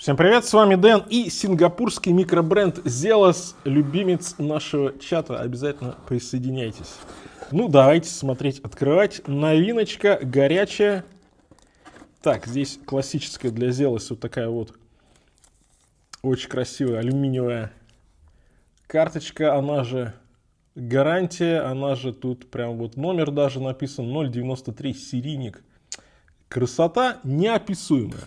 Всем привет, с вами Дэн и сингапурский микробренд Zealous, любимец нашего чата. Обязательно присоединяйтесь. Ну, давайте смотреть, открывать. Новиночка горячая. Так, здесь классическая для Zealous вот такая вот очень красивая алюминиевая карточка. Она же гарантия, она же тут прям вот номер даже написан 093 серийник. Красота неописуемая.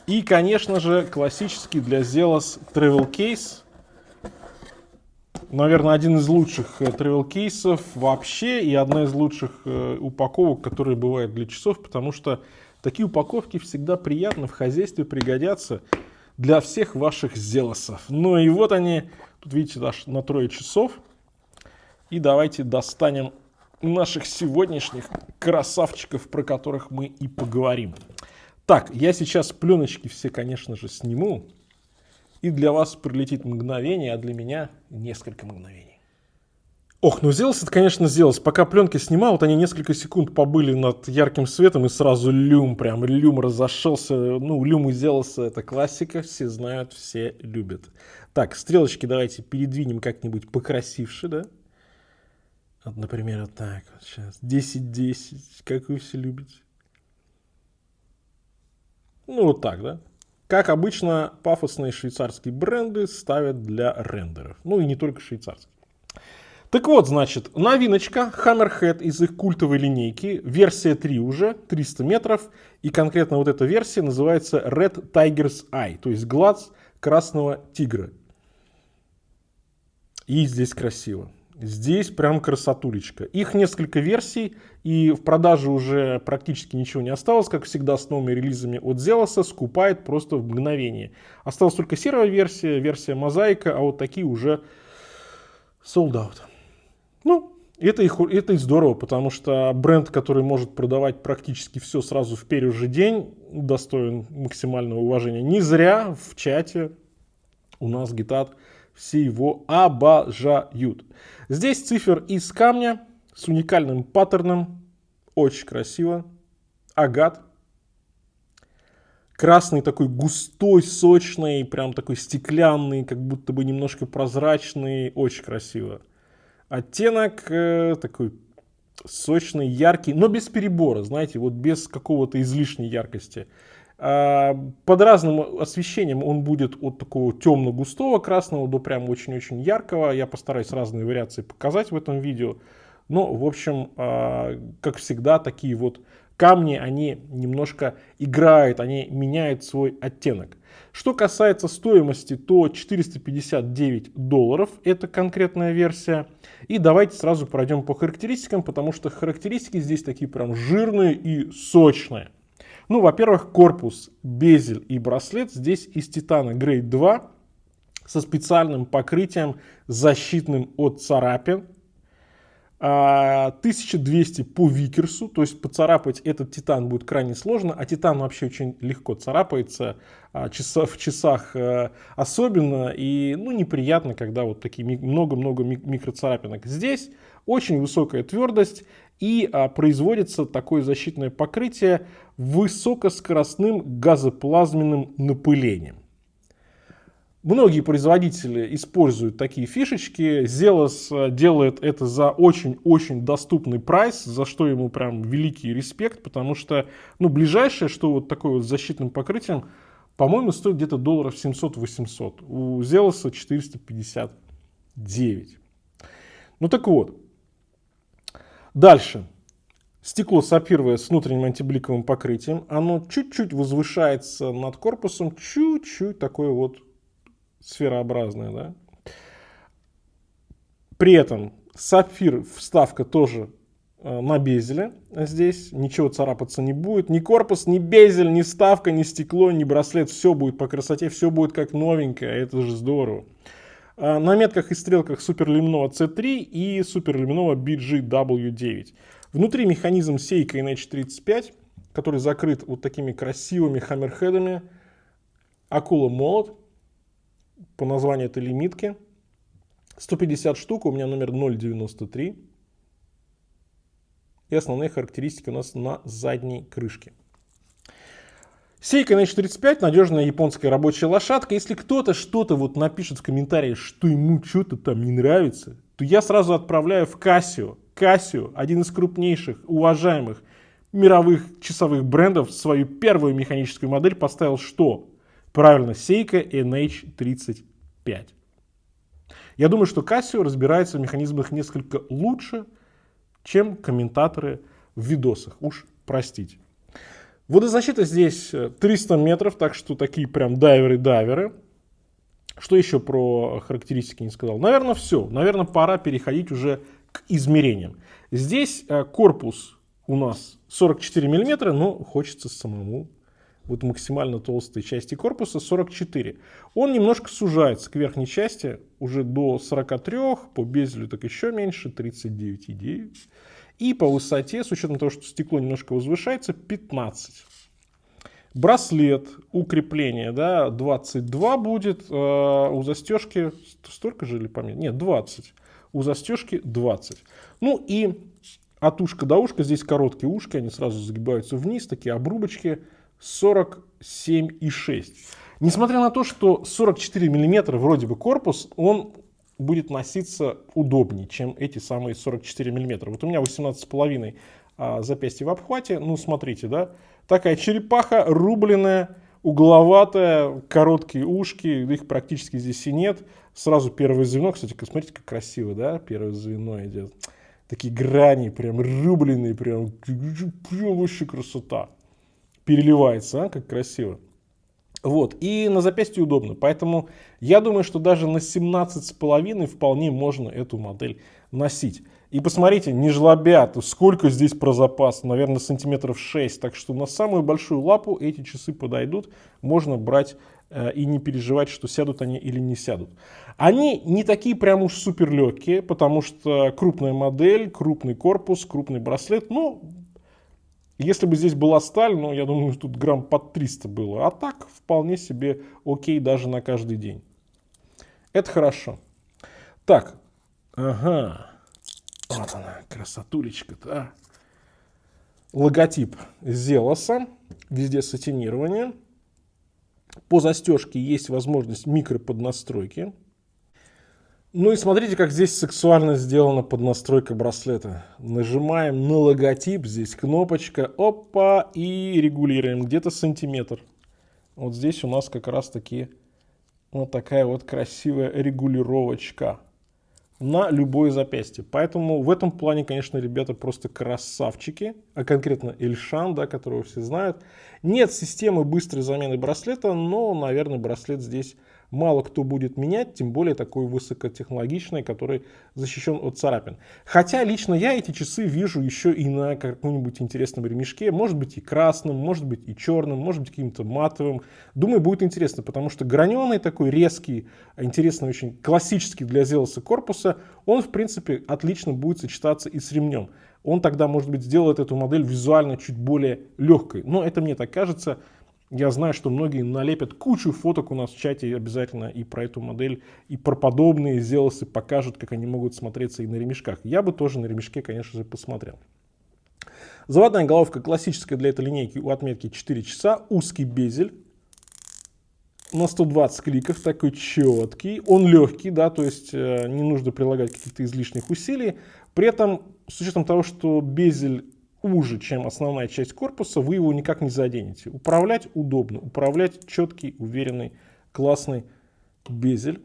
И, конечно же, классический для Zealous travel case. Наверное, один из лучших travel кейсов вообще и одна из лучших упаковок, которые бывают для часов, потому что такие упаковки всегда приятно в хозяйстве пригодятся для всех ваших Zealous'ов. Ну и вот они, тут видите, даже на 3 часов. И давайте достанем наших сегодняшних красавчиков, про которых мы и поговорим. Так, я сейчас пленочки все, конечно же, сниму. И для вас прилетит мгновение, а для меня несколько мгновений. Ох, ну Zealous это, конечно, Zealous. Пока пленки снимал, вот они несколько секунд побыли над ярким светом, и сразу люм, прям люм разошелся. Ну, люм у Zealous это классика, все знают, все любят. Так, стрелочки давайте передвинем как-нибудь покрасивше, да? Вот, например, вот так вот сейчас. 10-10, как вы все любите. Ну, вот так, да? Как обычно, пафосные швейцарские бренды ставят для рендеров. Ну, и не только швейцарские. Так вот, значит, новиночка Hammerhead из их культовой линейки. Версия 3 уже, 300 метров. И конкретно вот эта версия называется Red Tiger's Eye. То есть глаз красного тигра. И здесь красиво. Здесь прям красотулечка. Их несколько версий, и в продаже уже практически ничего не осталось. Как всегда с новыми релизами от Zealous, скупает просто в мгновение. Осталась только серая версия, версия мозаика, а вот такие уже sold out. Ну, это и здорово, потому что бренд, который может продавать практически все сразу в первый же день, достоин максимального уважения. Не зря в чате у нас Гитат все его обожают. Здесь цифер из камня с уникальным паттерном. Очень красиво. Агат. Красный такой густой, сочный, прям такой стеклянный, как будто бы немножко прозрачный. Очень красиво. Оттенок такой сочный, яркий, но без перебора, знаете, вот без какого-то излишней яркости. Под разным освещением он будет от такого темно-густого красного до прям очень-очень яркого. Я постараюсь разные вариации показать в этом видео. Но, в общем, как всегда, такие вот камни, они немножко играют, они меняют свой оттенок. Что касается стоимости, то $459 это конкретная версия. И давайте сразу пройдем по характеристикам, потому что характеристики здесь такие прям жирные и сочные. Ну, во-первых, корпус, безель и браслет здесь из титана Grade 2 со специальным покрытием, защитным от царапин. 1200 по Викерсу, то есть поцарапать этот титан будет крайне сложно, а титан вообще очень легко царапается, в часах особенно, и ну, неприятно, когда вот такие много-много микроцарапинок. Здесь очень высокая твердость и производится такое защитное покрытие высокоскоростным газоплазменным напылением. Многие производители используют такие фишечки. Zealous делает это за очень-очень доступный прайс, за что ему прям великий респект, потому что ну, ближайшее, что вот такое вот с защитным покрытием, по-моему, стоит где-то долларов 700-800. У Zealous 459. Ну так вот. Дальше. Стекло сапфировое с внутренним антибликовым покрытием. Оно чуть-чуть возвышается над корпусом, чуть-чуть такое вот сферообразная, да. При этом сапфир вставка тоже на безеле здесь. Ничего царапаться не будет. Ни корпус, ни безель, ни вставка, ни стекло, ни браслет. Все будет по красоте, все будет как новенькое. Это же здорово. На метках и стрелках Суперлюминова C3 и Суперлюминова BGW9. Внутри механизм Seiko NH35, который закрыт вот такими красивыми хаммерхедами. Акула молот. По названию этой лимитки. 150 штук, у меня номер 093. И основные характеристики у нас на задней крышке. Seiko NH35, надежная японская рабочая лошадка. Если кто-то что-то вот напишет в комментариях, что ему что-то там не нравится, то я сразу отправляю в Casio. Casio, один из крупнейших, уважаемых мировых часовых брендов, свою первую механическую модель поставил что? Правильно, Seiko NH35. Я думаю, что Casio разбирается в механизмах несколько лучше, чем комментаторы в видосах. Уж простите. Водозащита здесь 300 метров, так что такие прям дайверы-дайверы. Что еще про характеристики не сказал? Наверное, все. Наверное, пора переходить уже к измерениям. Здесь корпус у нас 44 миллиметра, но хочется самому. Вот максимально толстой части корпуса 44. Он немножко сужается к верхней части, уже до 43, по безелю так еще меньше, 39,9. И по высоте, с учетом того, что стекло немножко возвышается, 15. Браслет, укрепление, да, 22 будет, у застежки столько же или поменьше? Нет, 20. У застежки 20. Ну и от ушка до ушка, здесь короткие ушки, они сразу загибаются вниз, такие обрубочки, 47,6. Несмотря на то, что 44 миллиметра вроде бы корпус, он будет носиться удобнее, чем эти самые 44 миллиметра. Вот у меня 18,5 запястье в обхвате. Ну, смотрите, да, такая черепаха рубленая, угловатая, короткие ушки, их практически здесь и нет. Сразу первое звено, кстати, смотрите, как красиво, да, первое звено идет. Такие грани, прям рубленые, прям вообще красота. Переливается, как красиво. Вот, и на запястье удобно, поэтому я думаю, что даже на 17,5 вполне можно эту модель носить. И посмотрите, не жлобят, сколько здесь про запас, наверное, сантиметров 6, так что на самую большую лапу эти часы подойдут, можно брать и не переживать, что сядут они или не сядут. Они не такие прям уж супер легкие, потому что крупная модель, крупный корпус, крупный браслет, ну... Если бы здесь была сталь, ну, я думаю, тут грамм под 300 было. А так, вполне себе окей даже на каждый день. Это хорошо. Так, ага. Вот она, красотулечка-то. А. Логотип Зелоса. Везде сатинирование. По застежке есть возможность микроподнастройки. Ну и смотрите, как здесь сексуально сделана поднастройка браслета. Нажимаем на логотип, здесь кнопочка, опа, и регулируем где-то сантиметр. Вот здесь у нас как раз таки вот такая вот красивая регулировочка на любое запястье. Поэтому в этом плане, конечно, ребята просто красавчики, а конкретно Эльшан, да, которого все знают. Нет системы быстрой замены браслета, но, наверное, браслет здесь мало кто будет менять, тем более такой высокотехнологичный, который защищен от царапин. Хотя лично я эти часы вижу еще и на каком-нибудь интересном ремешке, может быть и красным, может быть и черным, может быть каким-то матовым. Думаю, будет интересно, потому что граненый такой резкий, интересный, очень классический для Зелоса корпуса, он в принципе отлично будет сочетаться и с ремнем. Он тогда, может быть, сделает эту модель визуально чуть более легкой. Но это мне так кажется. Я знаю, что многие налепят кучу фоток у нас в чате обязательно и про эту модель, и про подобные Зелосы покажут, как они могут смотреться и на ремешках. Я бы тоже на ремешке, конечно же, посмотрел. Заводная головка классическая для этой линейки у отметки 4 часа, узкий безель. На 120 кликов, такой четкий. Он легкий, да, то есть не нужно прилагать каких-то излишних усилий. При этом, с учетом того, что безель уже, чем основная часть корпуса, вы его никак не заденете. Управлять удобно, управлять четкий, уверенный, классный безель.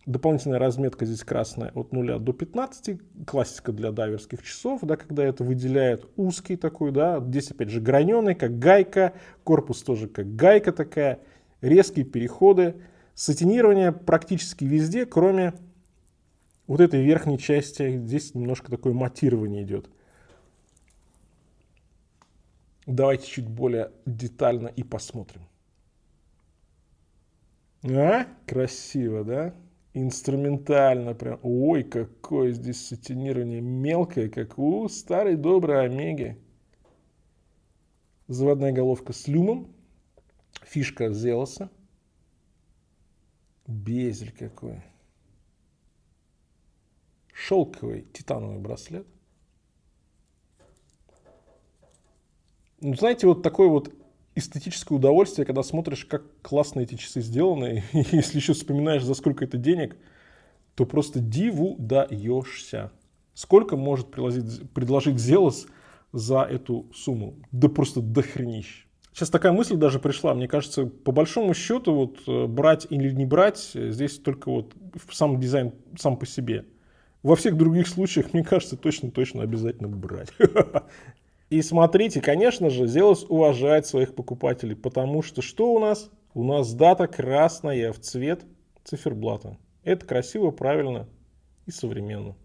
Дополнительная разметка здесь красная от 0 до 15, классика для дайверских часов, да, когда это выделяет узкий такой, да, здесь опять же граненый, как гайка, корпус тоже как гайка такая, резкие переходы, сатинирование практически везде, кроме вот этой верхней части, здесь немножко такое матирование идет. Давайте чуть более детально и посмотрим. А? Красиво, да? Инструментально прям. Ой, какое здесь сатинирование мелкое, как у старой доброй Омеги. Заводная головка с люмом. Фишка Зелоса. Безель какой. Шелковый титановый браслет. Ну, знаете, вот такой вот эстетическое удовольствие, когда смотришь, как классно эти часы сделаны. И если еще вспоминаешь, за сколько это денег, то просто диву даешься. Сколько может предложить Зелос за эту сумму? Да просто дохренищ. Сейчас такая мысль даже пришла. Мне кажется, по большому счету, вот брать или не брать, здесь только вот сам дизайн сам по себе. Во всех других случаях, мне кажется, точно обязательно брать. И смотрите, конечно же, Зелос уважает своих покупателей, потому что что у нас? У нас дата красная в цвет циферблата. Это красиво, правильно и современно.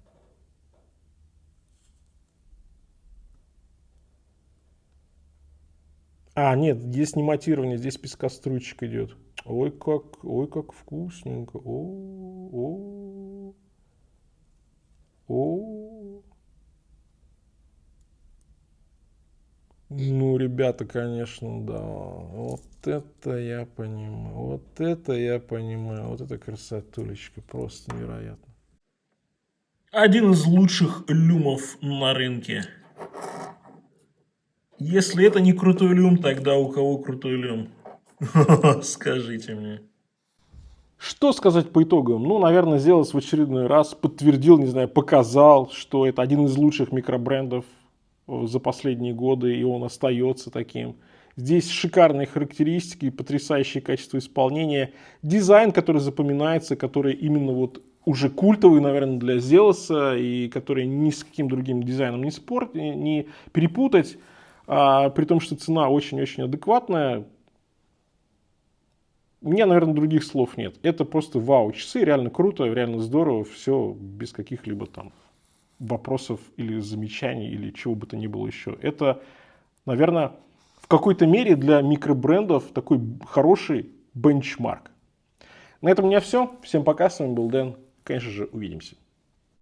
А, нет, здесь не матирование, здесь пескоструйчик идет. Ой, как вкусненько. О. Ну, ребята, конечно, да. Вот это я понимаю. Вот это я понимаю. Вот это красотулечка. Просто невероятно. Один из лучших люмов на рынке. Если это не крутой люм, тогда у кого крутой люм? Скажите мне. Что сказать по итогам? Ну, наверное, Зелос в очередной раз подтвердил, не знаю, показал, что это один из лучших микробрендов за последние годы, и он остается таким. Здесь шикарные характеристики, потрясающее качество исполнения, дизайн, который запоминается, который именно вот уже культовый, наверное, для Зелоса, и который ни с каким другим дизайном не перепутать, при том, что цена очень-очень адекватная. У меня, наверное, других слов нет. Это просто вау, часы, реально круто, реально здорово, все без каких-либо там вопросов или замечаний, или чего бы то ни было еще. Это, наверное, в какой-то мере для микробрендов такой хороший бенчмарк. На этом у меня все. Всем пока, с вами был Дэн. Конечно же, увидимся.